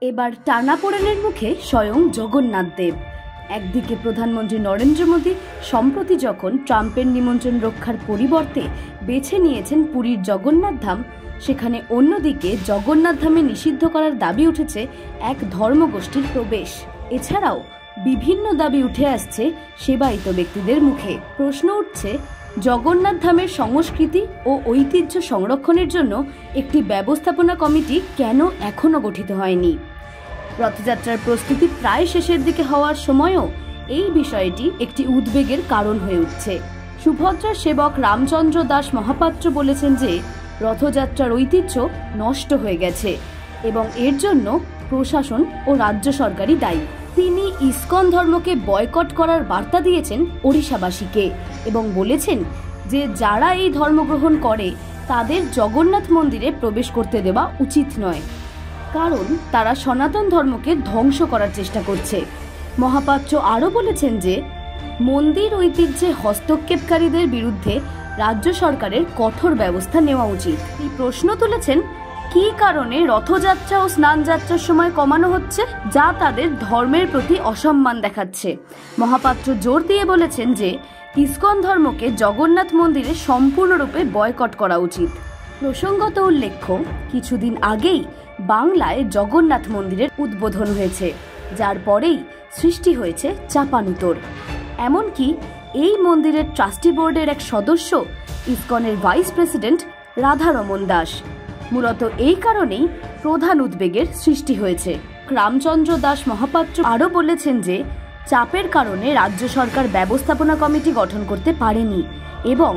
এবার টানাপোড়েনের মুখে স্বয়ং জগন্নাথ দেব। একদিকে প্রধানমন্ত্রী নরেন্দ্র মোদী সম্প্রতি যখন ট্রাম্পের নিমন্ত্রণ রক্ষার পরিবর্তে বেছে নিয়েছেন পুরীর জগন্নাথ ধাম, সেখানে অন্যদিকে জগন্নাথ ধামে নিষিদ্ধ করার দাবি উঠেছে এক ধর্মগোষ্ঠীর প্রবেশ। এছাড়াও বিভিন্ন দাবি উঠে আসছে সেবায়িত ব্যক্তিদের মুখে। প্রশ্ন উঠছে, জগন্নাথ ধামের সংস্কৃতি ও ঐতিহ্য সংরক্ষণের জন্য একটি ব্যবস্থাপনা কমিটি কেন এখনও গঠিত হয়নি? রথযাত্রার প্রস্তুতি প্রায় শেষের দিকে হওয়ার সময়ও এই বিষয়টি একটি উদ্বেগের কারণ হয়ে উঠছে। সুভদ্রার সেবক রামচন্দ্র দাস মহাপাত্র বলেছেন যে রথযাত্রার ঐতিহ্য নষ্ট হয়ে গেছে এবং এর জন্য প্রশাসন ও রাজ্য সরকারই দায়ী। তিনি ইসকন ধর্মকে বয়কট করার বার্তা দিয়েছেন ওড়িশাবাসীকে এবং বলেছেন যে যারা এই ধর্মগ্রহণ করে তাদের জগন্নাথ মন্দিরে প্রবেশ করতে দেওয়া উচিত নয়, কারণ তারা সনাতন ধর্মকে ধ্বংস করার চেষ্টা করছে। মহাপাত্র আরও বলেছেন যে মন্দির ঐতিহ্যে হস্তক্ষেপকারীদের বিরুদ্ধে রাজ্য সরকারের কঠোর ব্যবস্থা নেওয়া উচিত। এই প্রশ্ন তুলেছেন, কী কারণে রথযাত্রা ও স্নানযাত্রার সময় কমানো হচ্ছে, যা তাদের ধর্মের প্রতি অসম্মান দেখাচ্ছে। মহাপাত্র জোর দিয়ে বলেছেন যে ইসকন ধর্মকে জগন্নাথ মন্দিরে সম্পূর্ণরূপে বয়কট করা উচিত। প্রসঙ্গত উল্লেখ্য, কিছুদিন আগেই বাংলায় জগন্নাথ মন্দিরের উদ্বোধন হয়েছে, যার পরেই সৃষ্টি হয়েছে চাপানুতোর। এমনকি এই মন্দিরের ট্রাস্টি বোর্ডের এক সদস্য ইসকনের ভাইস প্রেসিডেন্ট রাধারমন দাস। মূলত এই কারণেই প্রধান উদ্বেগের সৃষ্টি হয়েছে। রামচন্দ্র দাস মহাপাত্র আরও বলেছেন যে চাপের কারণে রাজ্য সরকার ব্যবস্থাপনা কমিটি গঠন করতে পারেনি এবং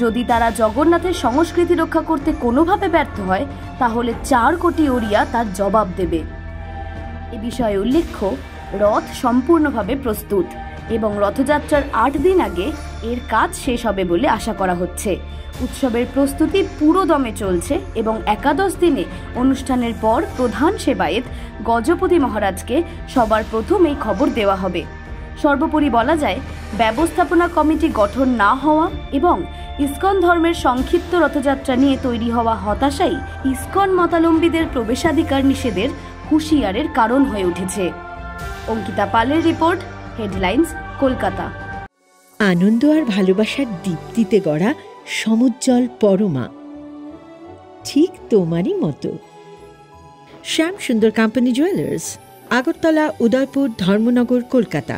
যদি তারা জগন্নাথের সংস্কৃতি রক্ষা করতে কোনোভাবে ব্যর্থ হয় তাহলে 4 কোটি ওড়িয়া তার জবাব দেবে। এ বিষয়ে উল্লেখ্য, রথ সম্পূর্ণভাবে প্রস্তুত এবং রথযাত্রার 8 দিন আগে এর কাজ শেষ হবে বলে আশা করা হচ্ছে। উৎসবের প্রস্তুতি পুরো দমে চলছে এবং একাদশ দিনে অনুষ্ঠানের পর প্রধান সেবায়েত গজপতি মহারাজকে সবার প্রথম এই খবর দেওয়া হবে। সর্বোপরি বলা যায়, ব্যবস্থাপনা কমিটি গঠন না হওয়া এবং ইসকন ধর্মের সংক্ষিপ্ত রথযাত্রা নিয়ে তৈরি হওয়া হতাশাই ইসকন মতাবলম্বীদের প্রবেশাধিকার নিষেধের হুঁশিয়ারের কারণ হয়ে উঠেছে। অঙ্কিতা পালের রিপোর্ট, হেডলাইন্স, কলকাতা। আনন্দ আর ভালোবাসার দীপ্তিতে গড়া সমুজ্জ্বল পরমা, ঠিক তোমারই মতো। শ্যাম সুন্দর কোম্পানি জুয়েলার্স, আগরতলা, উদয়পুর, ধর্মনগর, কলকাতা।